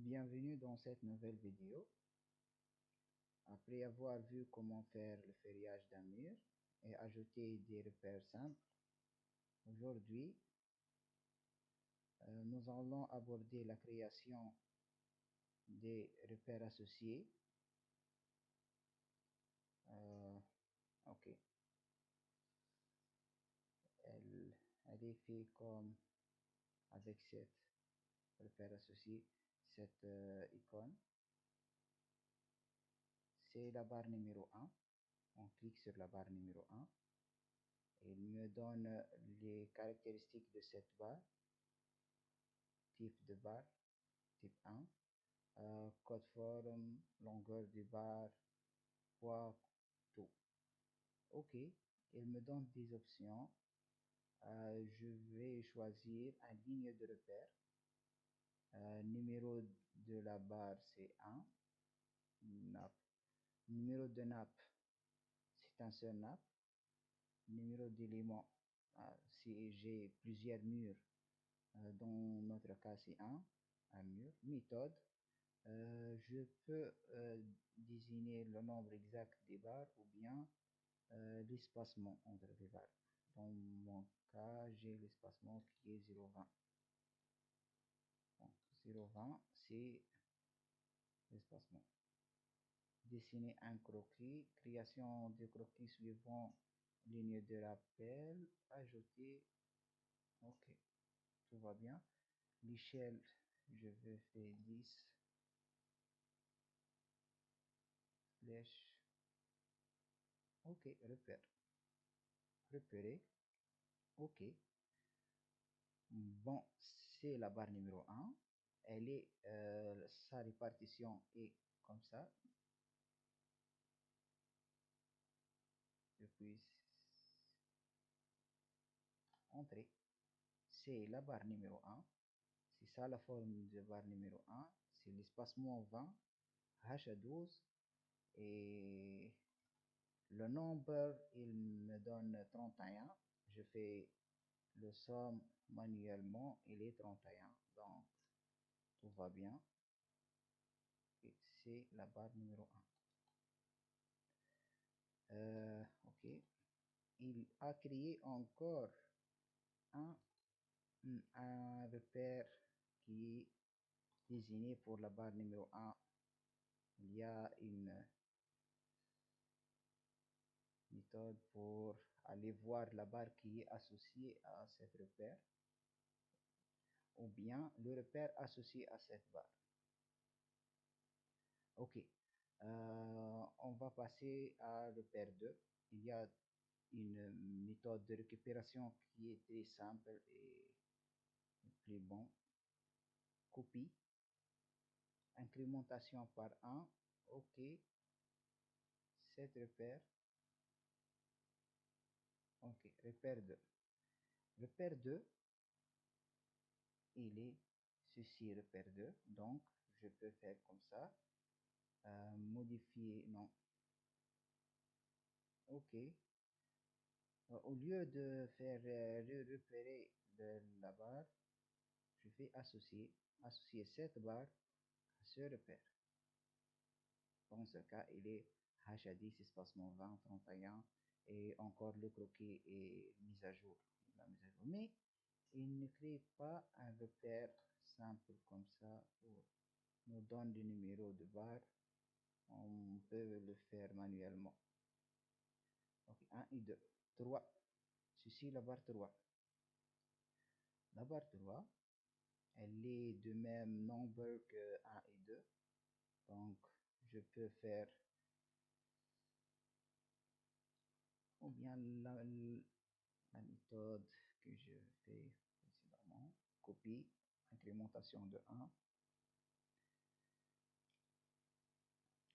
Bienvenue dans cette nouvelle vidéo. Après avoir vu comment faire le ferriage d'un mur et ajouter des repères simples, aujourd'hui, nous allons aborder la création des repères associés. Ok, elle est faite comme avec cette repère associé, cette icône. C'est la barre numéro 1. On clique sur la barre numéro 1. Il me donne les caractéristiques de cette barre. Type de barre, type 1. Code forme, longueur du barre, poids, tout. Ok, il me donne des options. Je vais choisir une ligne de repère. Numéro de la barre c'est 1. Nappe. Numéro de nappe, c'est un seul nappe. Numéro d'élément, si j'ai plusieurs murs, dans notre cas c'est un mur. Méthode, je peux désigner le nombre exact des barres ou bien l'espacement entre les barres. Dans mon cas, j'ai l'espacement qui est 0,20. Donc 0,20 c'est l'espacement. Dessiner un croquis, création de croquis suivant ligne de rappel, ajouter, ok, tout va bien. L'échelle, je vais faire 10, flèche, ok, repère, repérer, ok. Bon, c'est la barre numéro 1. Elle est, sa répartition est comme ça. Je puis entrer. C'est la barre numéro 1. C'est ça la forme de barre numéro 1. C'est l'espacement 20, H à 12. Et le nombre, il me donne 31. Je fais le somme manuellement, il est 31. Donc, tout va bien. Et c'est la barre numéro 1. Ok. Il a créé encore un, un repère qui est désigné pour la barre numéro 1. Il y a une méthode pour aller voir la barre qui est associée à cette repère ou bien le repère associé à cette barre. Ok, on va passer à repère 2. Il y a une méthode de récupération qui est très simple et plus bon. Copie, incrémentation par 1, ok, 7 repères, ok, repère 2. Repère 2, il est ceci repère 2, donc je peux faire comme ça, modifier, non, ok. Au lieu de faire repérer de la barre, je fais associer, associer cette barre à ce repère. Dans ce cas, il est H à 10, espacement 20, 31, et encore le croquis est mis à jour. Mais il ne crée pas un repère simple comme ça pour nous donner le numéro de barre. On peut le faire manuellement. Ok, 1 et 2. 3. Ceci la barre 3. La barre 3, elle est de même nombre que 1 et 2. Donc, je peux faire ou bien la méthode que je fais précédemment. Copie, incrémentation de 1.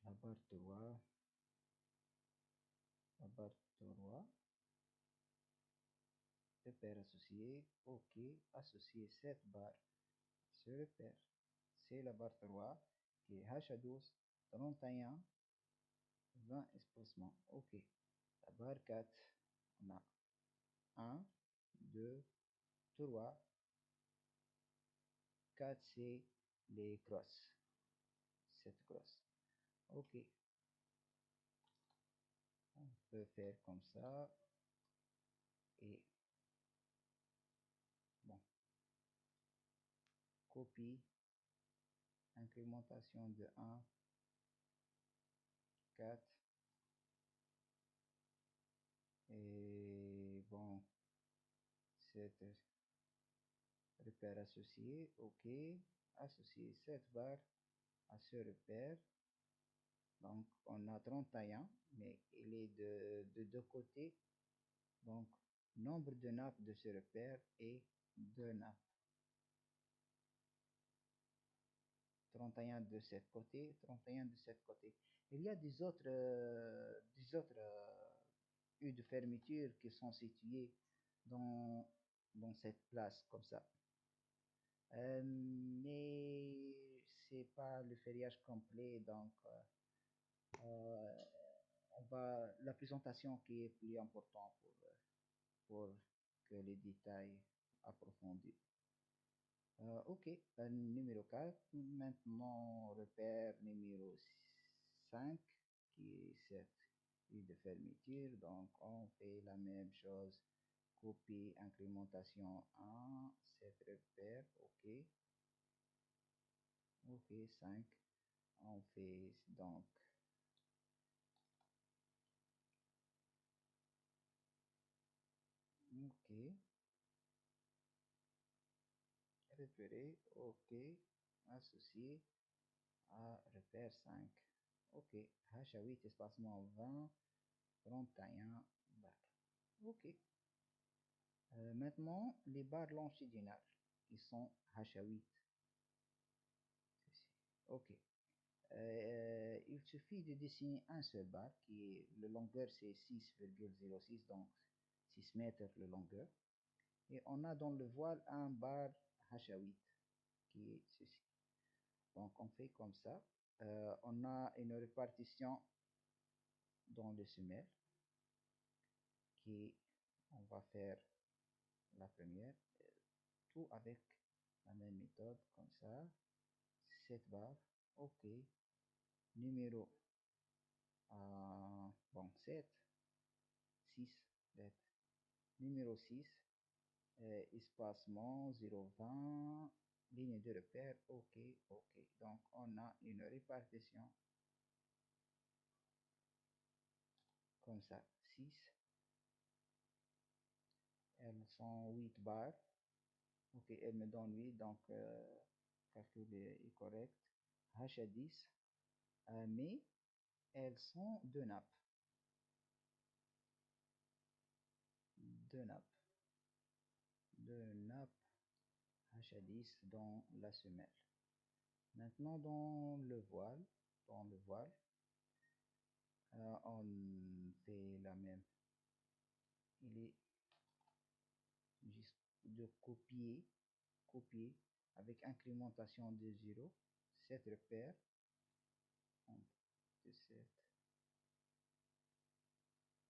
La barre 3. La barre 3. Repère associé. OK. Associer cette barre. Ce repère. C'est la barre 3 qui est H à 12, 31, 20 espacement. OK. La barre 4. On a 1, 2, 3, 4, c'est les crosses. cette crosse. Ok, on peut faire comme ça. Et bon, copie, incrémentation de 1, 4. Et bon, cette repère associé, ok, associer cette barre à ce repère. Donc, on a 31, mais il est de deux côtés. Donc, nombre de nappes de ce repère est 2 nappes. 31 de cet côté, 31 de cet côté. Il y a des autres U de fermeture qui sont situés dans cette place, comme ça. Mais c'est pas le ferriage complet, donc la présentation qui est plus importante pour que les détails approfondis. Ok, numéro 4. Maintenant, repère numéro 5, qui est cette U de fermeture. Donc, on fait la même chose. Copie, incrémentation 1, 7 repère, ok. Ok, 5. On fait donc, ok. Repérer, ok. Associé à repère 5. Ok, H à 8, espacement 20, 31 barres. Ok. Maintenant, les barres longitudinales, qui sont H à 8. Ok. Il suffit de dessiner un seul bar, qui est, le longueur c'est 6,06, donc 6 mètres de longueur. Et on a dans le voile un bar H à 8, qui est ceci. Donc on fait comme ça. On a une répartition dans le semelle, qui on va faire la première, tout avec la même méthode, comme ça. 7 barres, ok. Numéro, bon, 7, 6 lettres. Numéro 6, espacement 0,20, ligne de repère, ok, ok. Donc on a une répartition comme ça, 6. Elles sont 8 barres, ok, elle me donne 8, donc calcul est correct. H à 10, mais elles sont 2 nappes. 2 nappes. 2 nappes H à 10 dans la semelle. Maintenant dans le voile, on fait la même. Il est juste de copier avec incrémentation de 0, 7 repères, 7.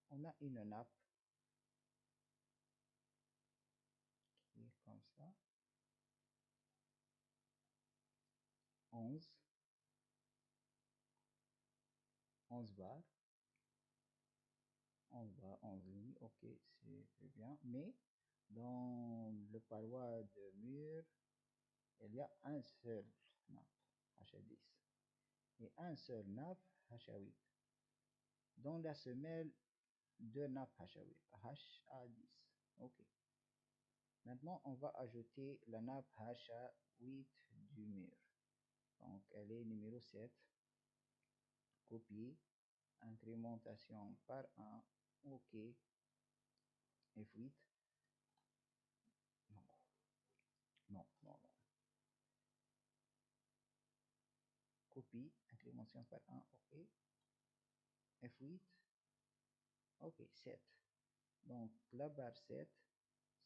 On a une nappe qui est comme ça, 11 barres, 11 barres, 11 lignes, ok, c'est très bien. Mais dans le paroi de mur, il y a un seul nappe H à 10 et un seul nappe H à 8. Dans la semelle, 2 nappes H à 8, H à 10. Ok. Maintenant, on va ajouter la nappe H à 8 du mur. Donc, elle est numéro 7. Copier, incrémentation par 1, ok. F8. Non, non, non, non. Copie, incrémentation par 1, ok. F8, ok, 7. Donc, la barre 7,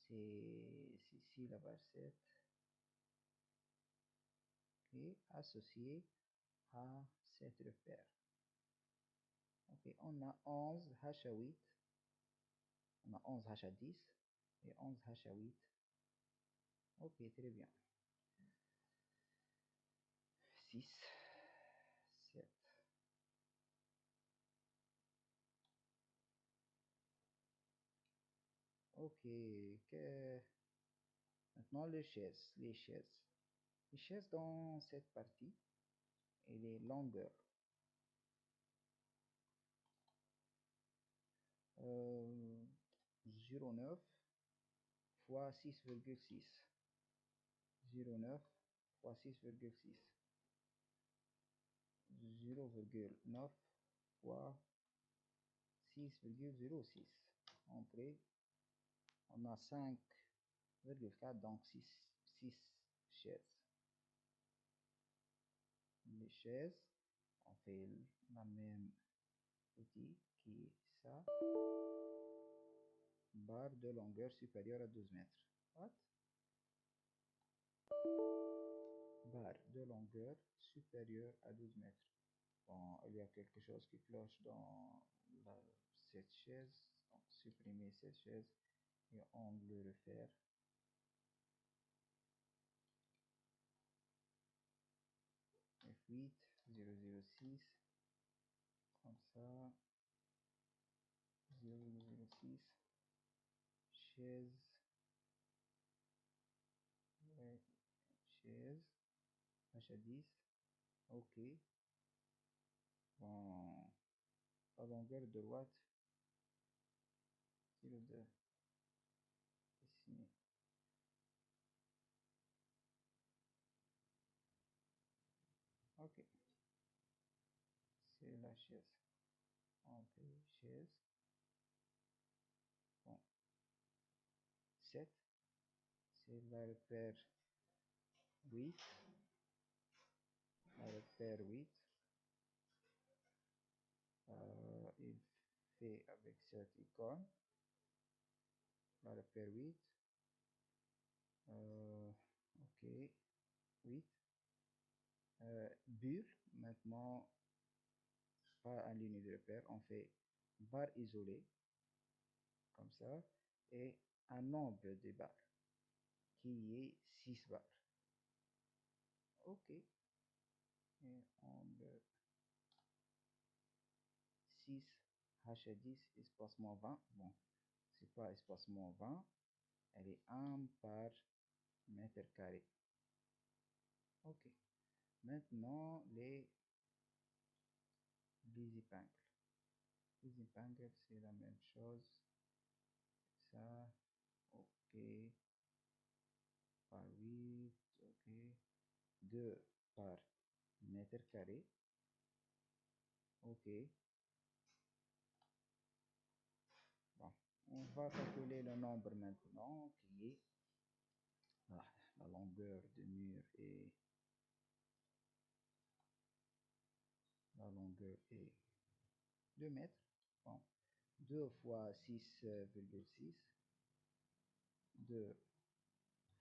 c'est ici la barre 7. Ok, associé à cette repère. Ok, on a 11 H à 8. On a 11 H à 10 et 11 H à 8. Ok, très bien. 6, Ok, maintenant les chaises dans cette partie, et les longueurs. 0,9 fois 6,6. 0,9 fois 6,6. 0,9 fois 6,06. Entrée, on a 5,4, donc 6 chaises. Les chaises, on fait la même outil qui est ça. Barre de longueur supérieure à 12 mètres. What? Barre de longueur supérieure à 12 mètres. Bon, il y a quelque chose qui cloche dans cette chaise. Donc, supprimer cette chaise et on le refaire. F8, 006, comme ça. 0,06. Chaise. Ouais, chaise. H10. Ok. Bon, la longueur de droite. 0,2. Ici. Ok. C'est la chaise. Entrée, chaise. Bon. 7. C'est la repère 8. La repère 8. Il fait avec cette icône. La repère 8. Ok. 8. Bulle. Maintenant, pas en ligne de repère. On fait barre isolée. Comme ça. Et un nombre de barres. Qui est 6 barres. Ok. Et on le 6 H10 espacement 20. Bon, c'est pas espacement 20. Elle est 1 par mètre carré. Ok. Maintenant, les épingles. Les épingles, c'est la même chose. Ça, ok. Par 8, ok. 2 par mètre carré. Ok. Bon, on va calculer le nombre maintenant qui est la longueur du mur et la longueur est 2 mètres. Bon, 2 fois 6,6. 2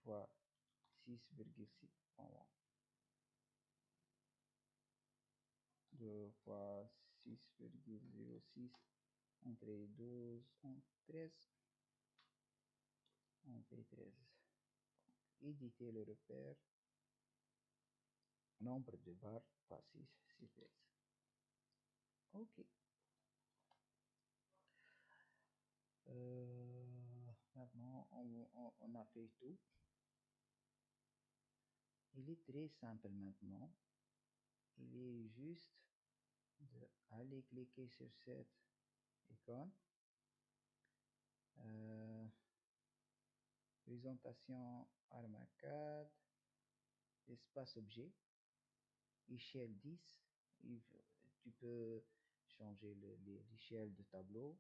fois 6,6. Bon, 2 fois 6,06. Entre 12, 13. On fait 13. Éditer le repère. Nombre de barres fois 6, c'est 13. Ok. Maintenant, on a fait tout. Il est très simple maintenant. Il est juste d'aller cliquer sur cette icône. Présentation Armacad. Espace objet. Échelle 10. Tu peux changer l'échelle de tableau.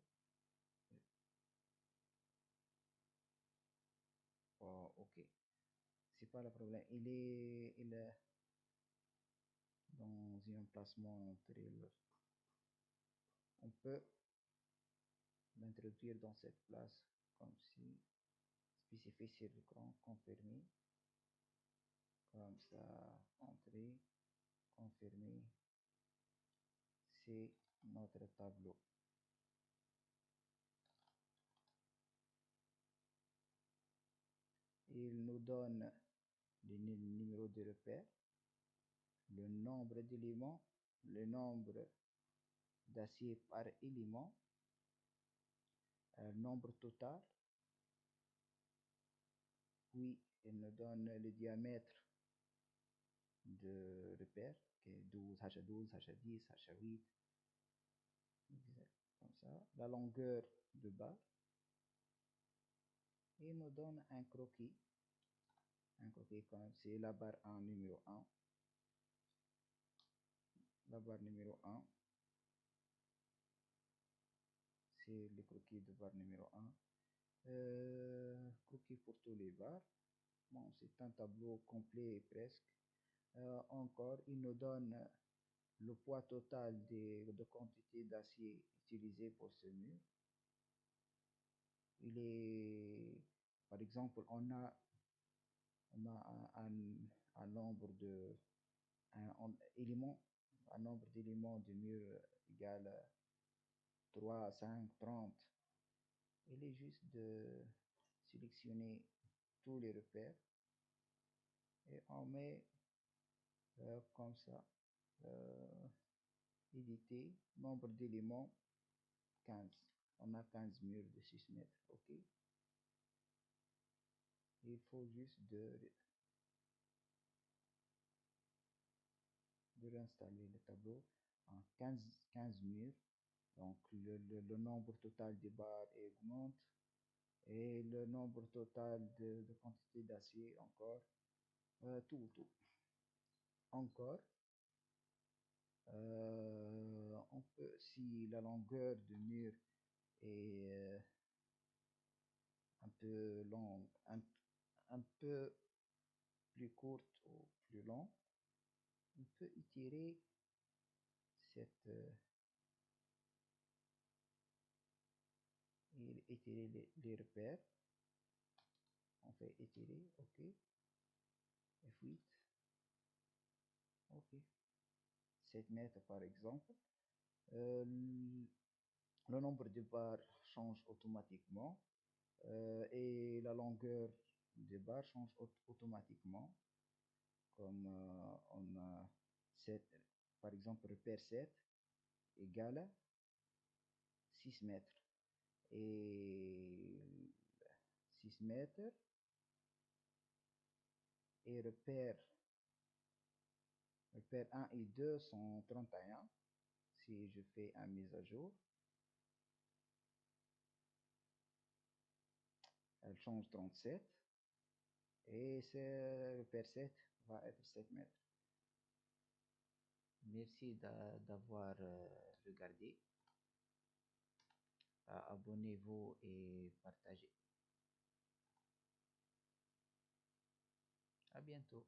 Oh, ok. C'est pas le problème. Il est dans un emplacement entre on peut l'introduire dans cette place comme si spécifié sur l'écran confirmé, comme ça, entrée, confirmé, c'est notre tableau. Il nous donne le numéro de repère, le nombre d'éléments, le nombre d'aciers par élément, le nombre total, Puis, il nous donne le diamètre de repère, qui est 12, H12, H10, H8, exact, comme ça. La longueur de barre. Et il nous donne un croquis. Un croquis, c'est la barre 1 numéro 1. La barre numéro 1. C'est le croquis de barre numéro 1. Croquis pour tous les barres. Bon, c'est un tableau complet presque. Encore, il nous donne le poids total de quantité d'acier utilisé pour ce mur. Il est, par exemple, on a un nombre de un nombre d'éléments du mur égal 3, 5, 30. Il est juste de sélectionner tous les repères et on met comme ça, éditer, nombre d'éléments 15. On a 15 murs de 6 mètres, ok. Il faut juste de réinstaller le tableau en 15 murs. Donc le nombre total des barres augmente et le nombre total de quantité d'acier encore, tout. Encore, on peut, si la longueur du mur est un peu longue, un peu plus courte ou plus long, on peut étirer cette étirer les repères. On fait étirer, ok, F8, ok, 7 mètres par exemple. Le nombre de barres change automatiquement et la longueur des barres change automatiquement. Comme on a 7, par exemple, repère 7 égale 6 mètres. Et 6 mètres et repère 1 et 2 sont 31. Si je fais une mise à jour, elle change 37 et ce repère 7 va être 7 mètres. Merci d'avoir regardé. Abonnez-vous et partagez. À bientôt.